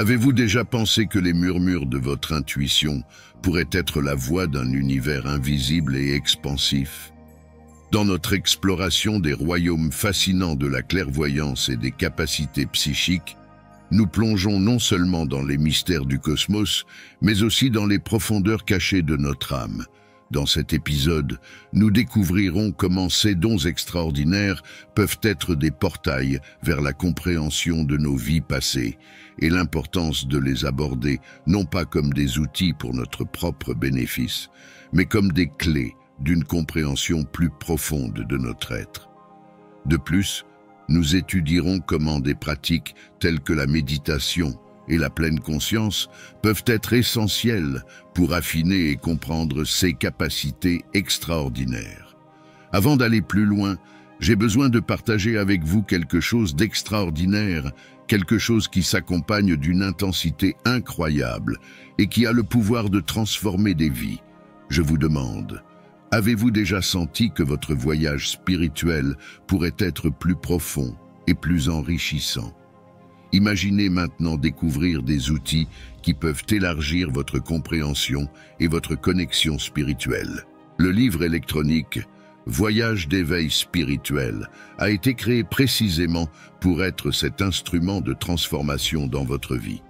Avez-vous déjà pensé que les murmures de votre intuition pourraient être la voix d'un univers invisible et expansif? Dans notre exploration des royaumes fascinants de la clairvoyance et des capacités psychiques, nous plongeons non seulement dans les mystères du cosmos, mais aussi dans les profondeurs cachées de notre âme. Dans cet épisode, nous découvrirons comment ces dons extraordinaires peuvent être des portails vers la compréhension de nos vies passées et l'importance de les aborder non pas comme des outils pour notre propre bénéfice, mais comme des clés d'une compréhension plus profonde de notre être. De plus, nous étudierons comment des pratiques telles que la méditation et la pleine conscience peuvent être essentielles pour affiner et comprendre ces capacités extraordinaires. Avant d'aller plus loin, j'ai besoin de partager avec vous quelque chose d'extraordinaire, quelque chose qui s'accompagne d'une intensité incroyable et qui a le pouvoir de transformer des vies. Je vous demande, avez-vous déjà senti que votre voyage spirituel pourrait être plus profond et plus enrichissant? Imaginez maintenant découvrir des outils qui peuvent élargir votre compréhension et votre connexion spirituelle. Le livre électronique « Voyage d'éveil spirituel » a été créé précisément pour être cet instrument de transformation dans votre vie.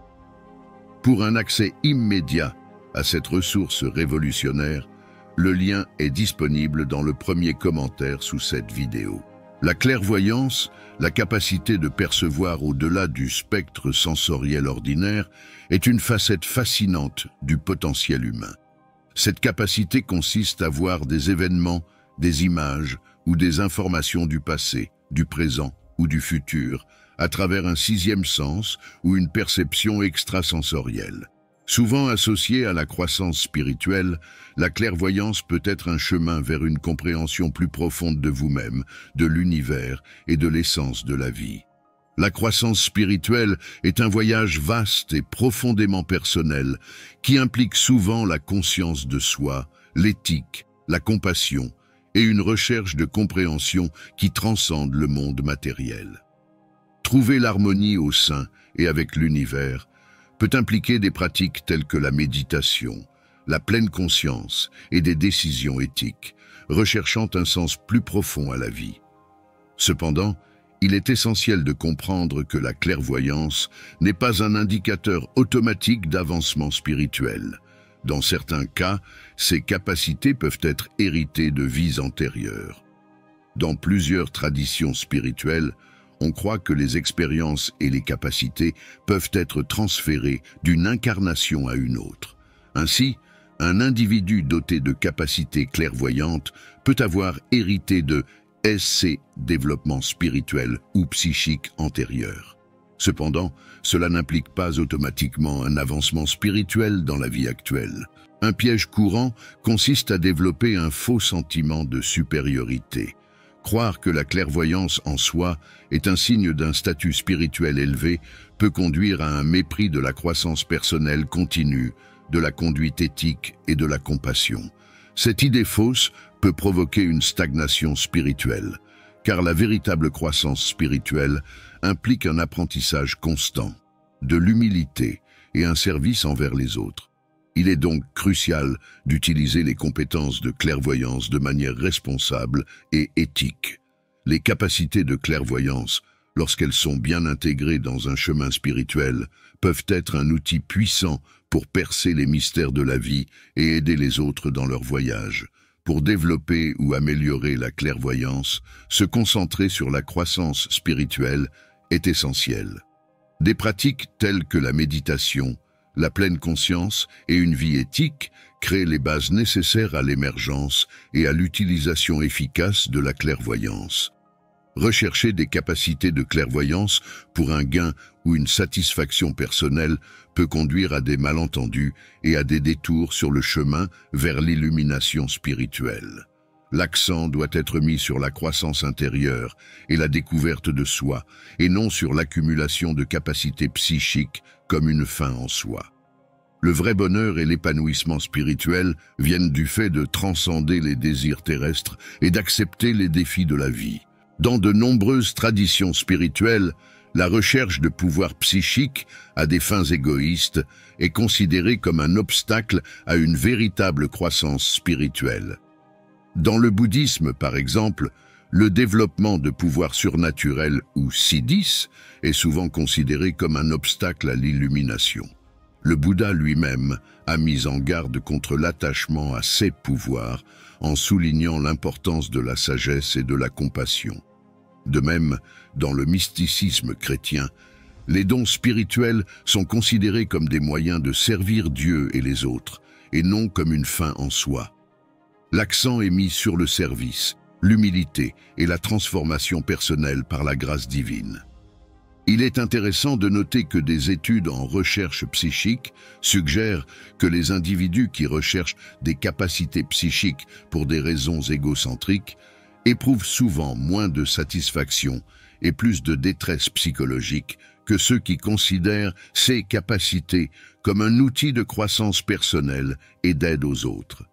Pour un accès immédiat à cette ressource révolutionnaire, le lien est disponible dans le premier commentaire sous cette vidéo. La clairvoyance, la capacité de percevoir au-delà du spectre sensoriel ordinaire, est une facette fascinante du potentiel humain. Cette capacité consiste à voir des événements, des images ou des informations du passé, du présent ou du futur, à travers un sixième sens ou une perception extrasensorielle. Souvent associée à la croissance spirituelle, la clairvoyance peut être un chemin vers une compréhension plus profonde de vous-même, de l'univers et de l'essence de la vie. La croissance spirituelle est un voyage vaste et profondément personnel qui implique souvent la conscience de soi, l'éthique, la compassion et une recherche de compréhension qui transcende le monde matériel. Trouver l'harmonie au sein et avec l'univers peut impliquer des pratiques telles que la méditation, la pleine conscience et des décisions éthiques, recherchant un sens plus profond à la vie. Cependant, il est essentiel de comprendre que la clairvoyance n'est pas un indicateur automatique d'avancement spirituel. Dans certains cas, ces capacités peuvent être héritées de vies antérieures. Dans plusieurs traditions spirituelles, on croit que les expériences et les capacités peuvent être transférées d'une incarnation à une autre. Ainsi, un individu doté de capacités clairvoyantes peut avoir hérité de SC, développement spirituel ou psychique antérieur. Cependant, cela n'implique pas automatiquement un avancement spirituel dans la vie actuelle. Un piège courant consiste à développer un faux sentiment de supériorité. Croire que la clairvoyance en soi est un signe d'un statut spirituel élevé peut conduire à un mépris de la croissance personnelle continue, de la conduite éthique et de la compassion. Cette idée fausse peut provoquer une stagnation spirituelle, car la véritable croissance spirituelle implique un apprentissage constant, de l'humilité et un service envers les autres. Il est donc crucial d'utiliser les compétences de clairvoyance de manière responsable et éthique. Les capacités de clairvoyance, lorsqu'elles sont bien intégrées dans un chemin spirituel, peuvent être un outil puissant pour percer les mystères de la vie et aider les autres dans leur voyage. Pour développer ou améliorer la clairvoyance, se concentrer sur la croissance spirituelle est essentiel. Des pratiques telles que la méditation, la pleine conscience et une vie éthique créent les bases nécessaires à l'émergence et à l'utilisation efficace de la clairvoyance. Rechercher des capacités de clairvoyance pour un gain ou une satisfaction personnelle peut conduire à des malentendus et à des détours sur le chemin vers l'illumination spirituelle. L'accent doit être mis sur la croissance intérieure et la découverte de soi, et non sur l'accumulation de capacités psychiques comme une fin en soi. Le vrai bonheur et l'épanouissement spirituel viennent du fait de transcender les désirs terrestres et d'accepter les défis de la vie. Dans de nombreuses traditions spirituelles, La recherche de pouvoir psychique à des fins égoïstes est considérée comme un obstacle à une véritable croissance spirituelle. Dans le bouddhisme, par exemple, le développement de pouvoirs surnaturels ou siddhis est souvent considéré comme un obstacle à l'illumination. Le Bouddha lui-même a mis en garde contre l'attachement à ces pouvoirs en soulignant l'importance de la sagesse et de la compassion. De même, dans le mysticisme chrétien, les dons spirituels sont considérés comme des moyens de servir Dieu et les autres, et non comme une fin en soi. L'accent est mis sur le service, l'humilité et la transformation personnelle par la grâce divine. Il est intéressant de noter que des études en recherche psychique suggèrent que les individus qui recherchent des capacités psychiques pour des raisons égocentriques éprouvent souvent moins de satisfaction et plus de détresse psychologique que ceux qui considèrent ces capacités comme un outil de croissance personnelle et d'aide aux autres.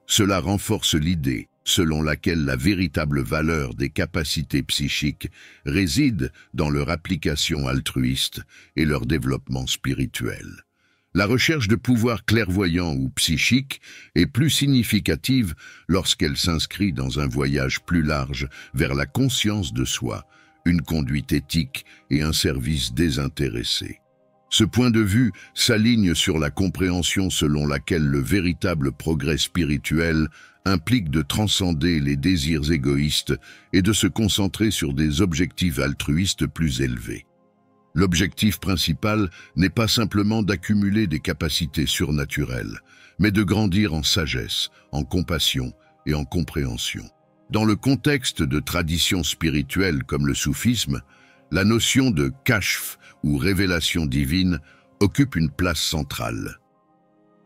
Cela renforce l'idée selon laquelle la véritable valeur des capacités psychiques réside dans leur application altruiste et leur développement spirituel. La recherche de pouvoirs clairvoyants ou psychiques est plus significative lorsqu'elle s'inscrit dans un voyage plus large vers la conscience de soi, une conduite éthique et un service désintéressé. Ce point de vue s'aligne sur la compréhension selon laquelle le véritable progrès spirituel implique de transcender les désirs égoïstes et de se concentrer sur des objectifs altruistes plus élevés. L'objectif principal n'est pas simplement d'accumuler des capacités surnaturelles, mais de grandir en sagesse, en compassion et en compréhension. Dans le contexte de traditions spirituelles comme le soufisme, la notion de kashf ou révélation divine occupe une place centrale.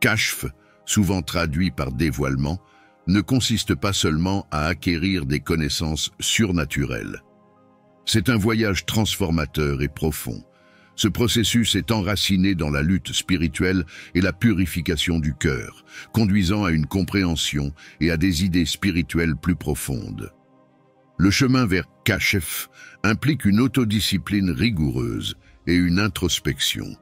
Kashf, souvent traduit par dévoilement, ne consiste pas seulement à acquérir des connaissances surnaturelles. C'est un voyage transformateur et profond. Ce processus est enraciné dans la lutte spirituelle et la purification du cœur, conduisant à une compréhension et à des idées spirituelles plus profondes. Le chemin vers Kashf implique une autodiscipline rigoureuse et une introspection.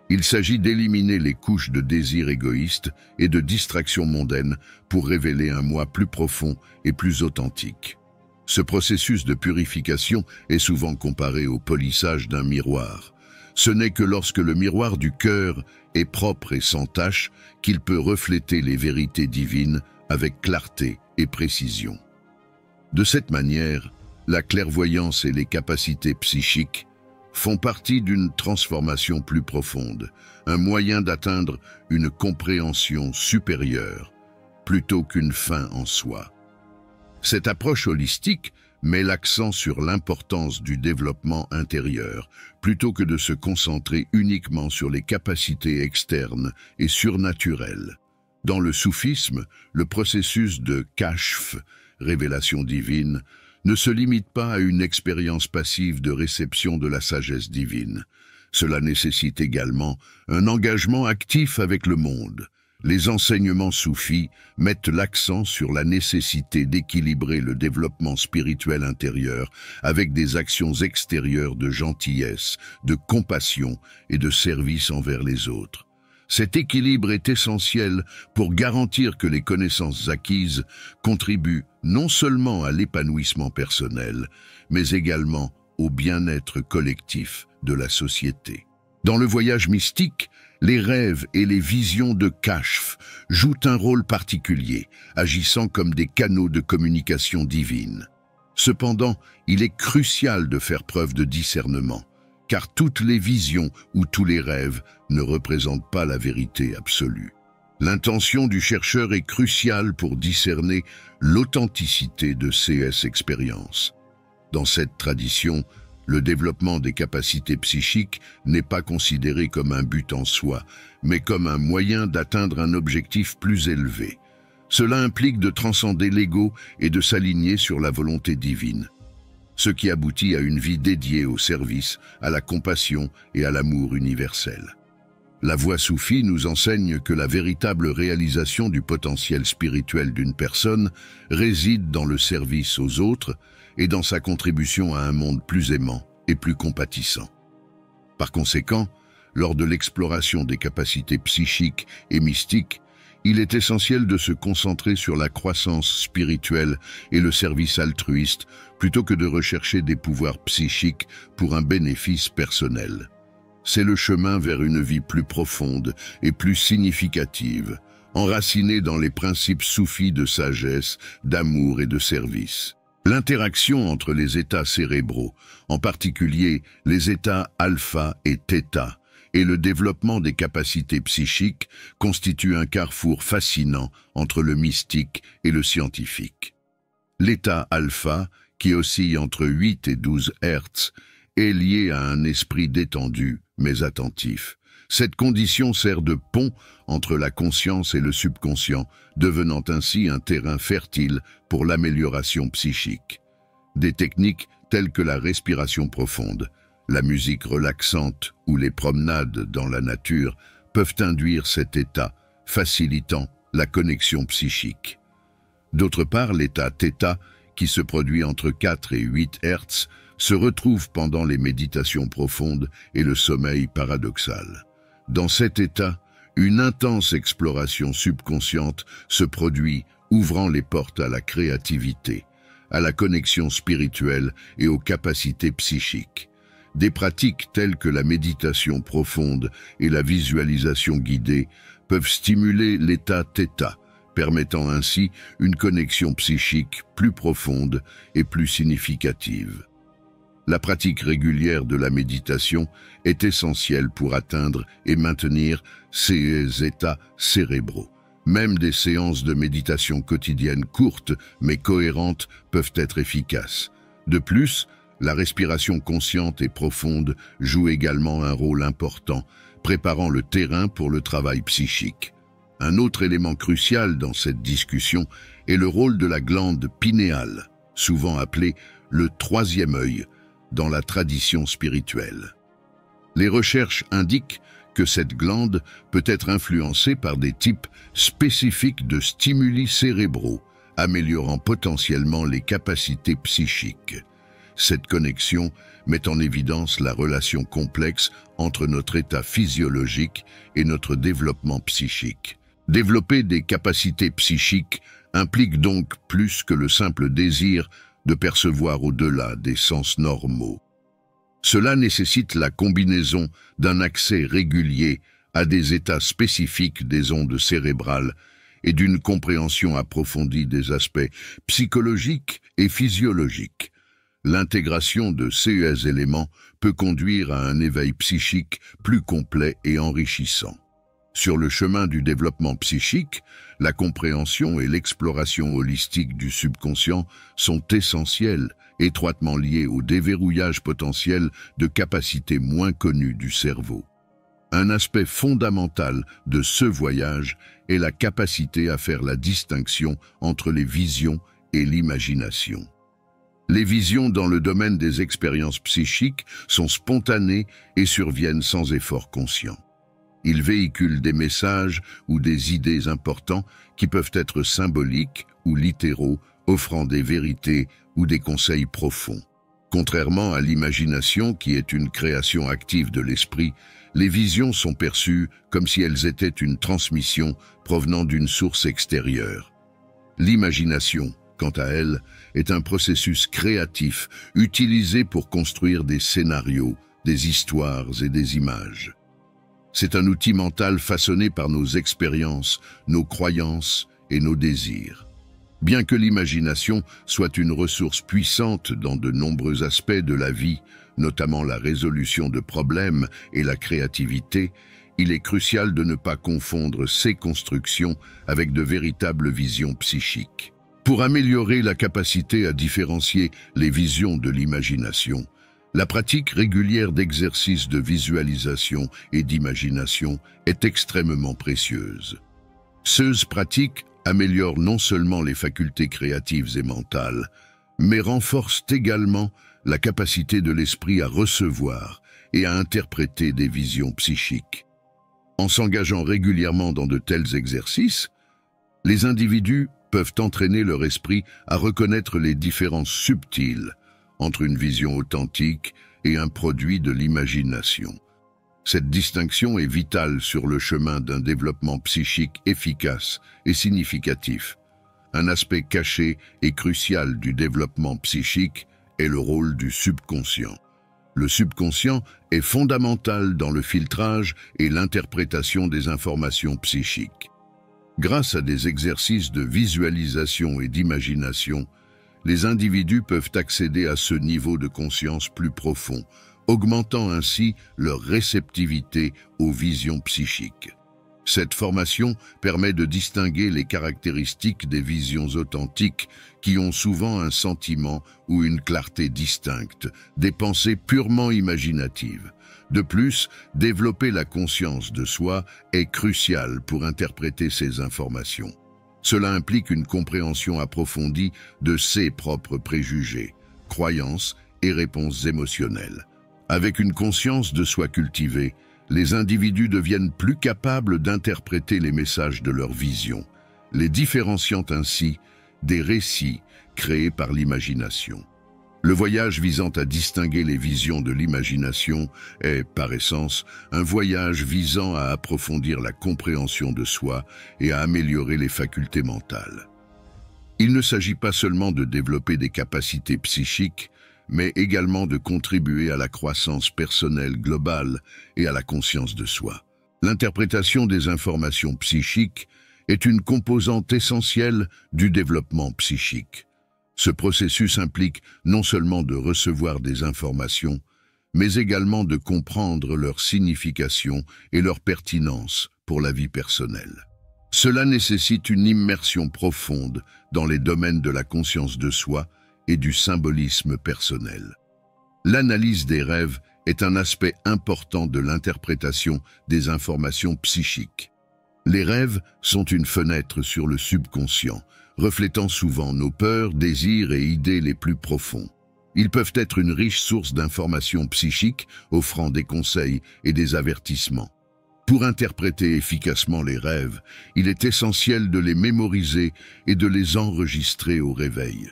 Il s'agit d'éliminer les couches de désirs égoïstes et de distractions mondaines pour révéler un moi plus profond et plus authentique. Ce processus de purification est souvent comparé au polissage d'un miroir. Ce n'est que lorsque le miroir du cœur est propre et sans tache qu'il peut refléter les vérités divines avec clarté et précision. De cette manière, la clairvoyance et les capacités psychiques font partie d'une transformation plus profonde, un moyen d'atteindre une compréhension supérieure, plutôt qu'une fin en soi. Cette approche holistique met l'accent sur l'importance du développement intérieur, plutôt que de se concentrer uniquement sur les capacités externes et surnaturelles. Dans le soufisme, le processus de kashf, révélation divine, ne se limite pas à une expérience passive de réception de la sagesse divine. Cela nécessite également un engagement actif avec le monde. Les enseignements soufis mettent l'accent sur la nécessité d'équilibrer le développement spirituel intérieur avec des actions extérieures de gentillesse, de compassion et de service envers les autres. Cet équilibre est essentiel pour garantir que les connaissances acquises contribuent non seulement à l'épanouissement personnel, mais également au bien-être collectif de la société. Dans le voyage mystique, les rêves et les visions de Kashf jouent un rôle particulier, agissant comme des canaux de communication divine. Cependant, il est crucial de faire preuve de discernement, car toutes les visions ou tous les rêves ne représentent pas la vérité absolue. L'intention du chercheur est cruciale pour discerner l'authenticité de ces expériences. Dans cette tradition, le développement des capacités psychiques n'est pas considéré comme un but en soi, mais comme un moyen d'atteindre un objectif plus élevé. Cela implique de transcender l'ego et de s'aligner sur la volonté divine, ce qui aboutit à une vie dédiée au service, à la compassion et à l'amour universel. La voie soufie nous enseigne que la véritable réalisation du potentiel spirituel d'une personne réside dans le service aux autres et dans sa contribution à un monde plus aimant et plus compatissant. Par conséquent, lors de l'exploration des capacités psychiques et mystiques, il est essentiel de se concentrer sur la croissance spirituelle et le service altruiste plutôt que de rechercher des pouvoirs psychiques pour un bénéfice personnel. C'est le chemin vers une vie plus profonde et plus significative, enracinée dans les principes soufis de sagesse, d'amour et de service. L'interaction entre les états cérébraux, en particulier les états alpha et theta, et le développement des capacités psychiques constitue un carrefour fascinant entre le mystique et le scientifique. L'état alpha, qui oscille entre 8 et 12 Hz, est lié à un esprit détendu mais attentif. Cette condition sert de pont entre la conscience et le subconscient, devenant ainsi un terrain fertile pour l'amélioration psychique. Des techniques telles que la respiration profonde, la musique relaxante ou les promenades dans la nature peuvent induire cet état, facilitant la connexion psychique. D'autre part, l'état θ, qui se produit entre 4 et 8 Hz, se retrouve pendant les méditations profondes et le sommeil paradoxal. Dans cet état, une intense exploration subconsciente se produit, ouvrant les portes à la créativité, à la connexion spirituelle et aux capacités psychiques. Des pratiques telles que la méditation profonde et la visualisation guidée peuvent stimuler l'état θ, permettant ainsi une connexion psychique plus profonde et plus significative. La pratique régulière de la méditation est essentielle pour atteindre et maintenir ces états cérébraux. Même des séances de méditation quotidiennes courtes mais cohérentes peuvent être efficaces. De plus, la respiration consciente et profonde joue également un rôle important, préparant le terrain pour le travail psychique. Un autre élément crucial dans cette discussion est le rôle de la glande pinéale, souvent appelée le troisième œil, dans la tradition spirituelle. Les recherches indiquent que cette glande peut être influencée par des types spécifiques de stimuli cérébraux, améliorant potentiellement les capacités psychiques. Cette connexion met en évidence la relation complexe entre notre état physiologique et notre développement psychique. Développer des capacités psychiques implique donc plus que le simple désir de percevoir au-delà des sens normaux. Cela nécessite la combinaison d'un accès régulier à des états spécifiques des ondes cérébrales et d'une compréhension approfondie des aspects psychologiques et physiologiques. L'intégration de ces éléments peut conduire à un éveil psychique plus complet et enrichissant. Sur le chemin du développement psychique, la compréhension et l'exploration holistique du subconscient sont essentielles, étroitement liées au déverrouillage potentiel de capacités moins connues du cerveau. Un aspect fondamental de ce voyage est la capacité à faire la distinction entre les visions et l'imagination. Les visions dans le domaine des expériences psychiques sont spontanées et surviennent sans effort conscient. Ils véhiculent des messages ou des idées importants qui peuvent être symboliques ou littéraux, offrant des vérités ou des conseils profonds. Contrairement à l'imagination, qui est une création active de l'esprit, les visions sont perçues comme si elles étaient une transmission provenant d'une source extérieure. L'imagination, quant à elle, est un processus créatif utilisé pour construire des scénarios, des histoires et des images. C'est un outil mental façonné par nos expériences, nos croyances et nos désirs. Bien que l'imagination soit une ressource puissante dans de nombreux aspects de la vie, notamment la résolution de problèmes et la créativité, il est crucial de ne pas confondre ces constructions avec de véritables visions psychiques. Pour améliorer la capacité à différencier les visions de l'imagination, la pratique régulière d'exercices de visualisation et d'imagination est extrêmement précieuse. Ces pratiques améliorent non seulement les facultés créatives et mentales, mais renforcent également la capacité de l'esprit à recevoir et à interpréter des visions psychiques. En s'engageant régulièrement dans de tels exercices, les individus peuvent entraîner leur esprit à reconnaître les différences subtiles entre une vision authentique et un produit de l'imagination. Cette distinction est vitale sur le chemin d'un développement psychique efficace et significatif. Un aspect caché et crucial du développement psychique est le rôle du subconscient. Le subconscient est fondamental dans le filtrage et l'interprétation des informations psychiques. Grâce à des exercices de visualisation et d'imagination, les individus peuvent accéder à ce niveau de conscience plus profond, augmentant ainsi leur réceptivité aux visions psychiques. Cette formation permet de distinguer les caractéristiques des visions authentiques qui ont souvent un sentiment ou une clarté distincte, des pensées purement imaginatives. De plus, développer la conscience de soi est crucial pour interpréter ces informations. Cela implique une compréhension approfondie de ses propres préjugés, croyances et réponses émotionnelles. Avec une conscience de soi cultivée, les individus deviennent plus capables d'interpréter les messages de leur vision, les différenciant ainsi des récits créés par l'imagination. Le voyage visant à distinguer les visions de l'imagination est, par essence, un voyage visant à approfondir la compréhension de soi et à améliorer les facultés mentales. Il ne s'agit pas seulement de développer des capacités psychiques, mais également de contribuer à la croissance personnelle globale et à la conscience de soi. L'interprétation des informations psychiques est une composante essentielle du développement psychique. Ce processus implique non seulement de recevoir des informations, mais également de comprendre leur signification et leur pertinence pour la vie personnelle. Cela nécessite une immersion profonde dans les domaines de la conscience de soi et du symbolisme personnel. L'analyse des rêves est un aspect important de l'interprétation des informations psychiques. Les rêves sont une fenêtre sur le subconscient, reflétant souvent nos peurs, désirs et idées les plus profonds. Ils peuvent être une riche source d'informations psychiques, offrant des conseils et des avertissements. Pour interpréter efficacement les rêves, il est essentiel de les mémoriser et de les enregistrer au réveil.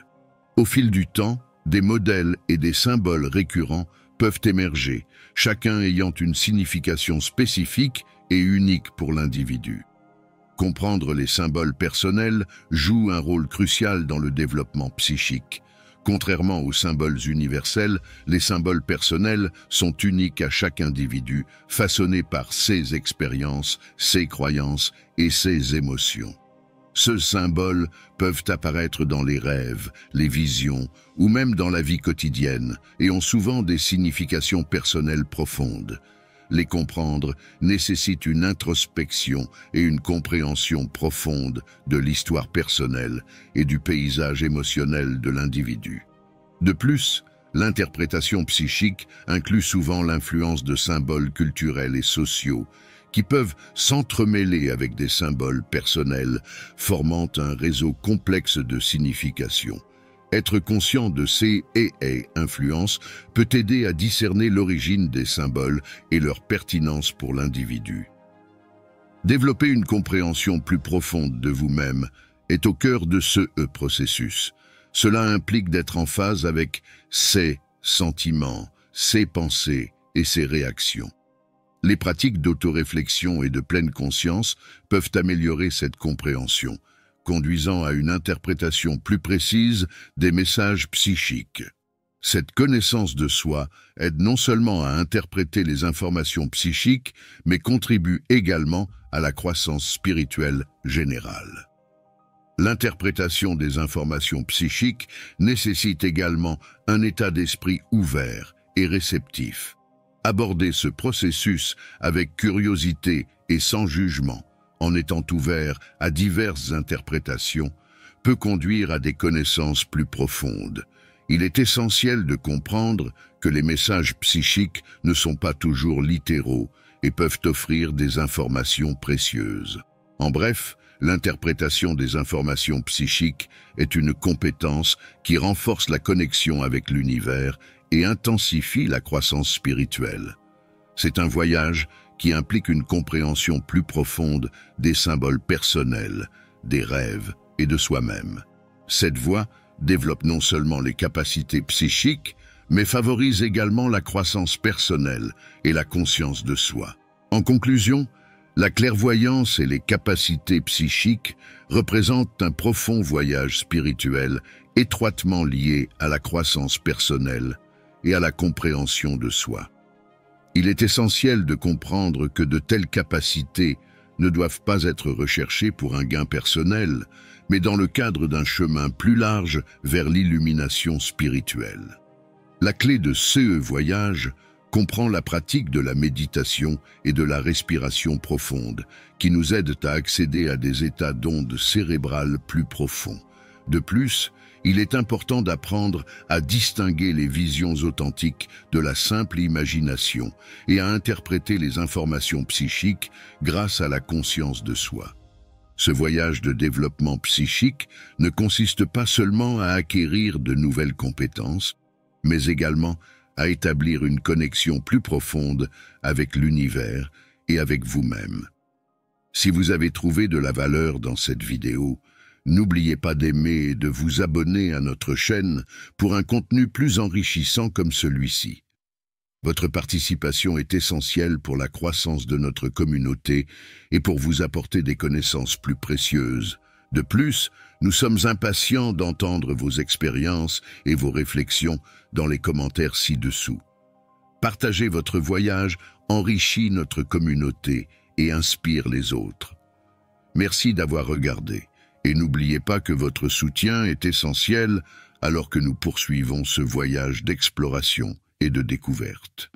Au fil du temps, des modèles et des symboles récurrents peuvent émerger, chacun ayant une signification spécifique et unique pour l'individu. Comprendre les symboles personnels joue un rôle crucial dans le développement psychique. Contrairement aux symboles universels, les symboles personnels sont uniques à chaque individu, façonnés par ses expériences, ses croyances et ses émotions. Ces symboles peuvent apparaître dans les rêves, les visions ou même dans la vie quotidienne et ont souvent des significations personnelles profondes. Les comprendre nécessite une introspection et une compréhension profonde de l'histoire personnelle et du paysage émotionnel de l'individu. De plus, l'interprétation psychique inclut souvent l'influence de symboles culturels et sociaux qui peuvent s'entremêler avec des symboles personnels, formant un réseau complexe de significations. Être conscient de ces influences peut aider à discerner l'origine des symboles et leur pertinence pour l'individu. Développer une compréhension plus profonde de vous-même est au cœur de ce processus. Cela implique d'être en phase avec ses sentiments, ses pensées et ses réactions. Les pratiques d'autoréflexion et de pleine conscience peuvent améliorer cette compréhension, conduisant à une interprétation plus précise des messages psychiques. Cette connaissance de soi aide non seulement à interpréter les informations psychiques, mais contribue également à la croissance spirituelle générale. L'interprétation des informations psychiques nécessite également un état d'esprit ouvert et réceptif. Aborder ce processus avec curiosité et sans jugement, en étant ouvert à diverses interprétations, peut conduire à des connaissances plus profondes. Il est essentiel de comprendre que les messages psychiques ne sont pas toujours littéraux et peuvent offrir des informations précieuses. En bref, l'interprétation des informations psychiques est une compétence qui renforce la connexion avec l'univers et intensifie la croissance spirituelle. C'est un voyage qui implique une compréhension plus profonde des symboles personnels, des rêves et de soi-même. Cette voie développe non seulement les capacités psychiques, mais favorise également la croissance personnelle et la conscience de soi. En conclusion, la clairvoyance et les capacités psychiques représentent un profond voyage spirituel étroitement lié à la croissance personnelle et à la compréhension de soi. Il est essentiel de comprendre que de telles capacités ne doivent pas être recherchées pour un gain personnel, mais dans le cadre d'un chemin plus large vers l'illumination spirituelle. La clé de ce voyage comprend la pratique de la méditation et de la respiration profonde, qui nous aident à accéder à des états d'ondes cérébrales plus profonds. De plus, il est important d'apprendre à distinguer les visions authentiques de la simple imagination et à interpréter les informations psychiques grâce à la conscience de soi. Ce voyage de développement psychique ne consiste pas seulement à acquérir de nouvelles compétences, mais également à établir une connexion plus profonde avec l'univers et avec vous-même. Si vous avez trouvé de la valeur dans cette vidéo, n'oubliez pas d'aimer et de vous abonner à notre chaîne pour un contenu plus enrichissant comme celui-ci. Votre participation est essentielle pour la croissance de notre communauté et pour vous apporter des connaissances plus précieuses. De plus, nous sommes impatients d'entendre vos expériences et vos réflexions dans les commentaires ci-dessous. Partager votre voyage enrichit notre communauté et inspire les autres. Merci d'avoir regardé et n'oubliez pas que votre soutien est essentiel alors que nous poursuivons ce voyage d'exploration et de découverte.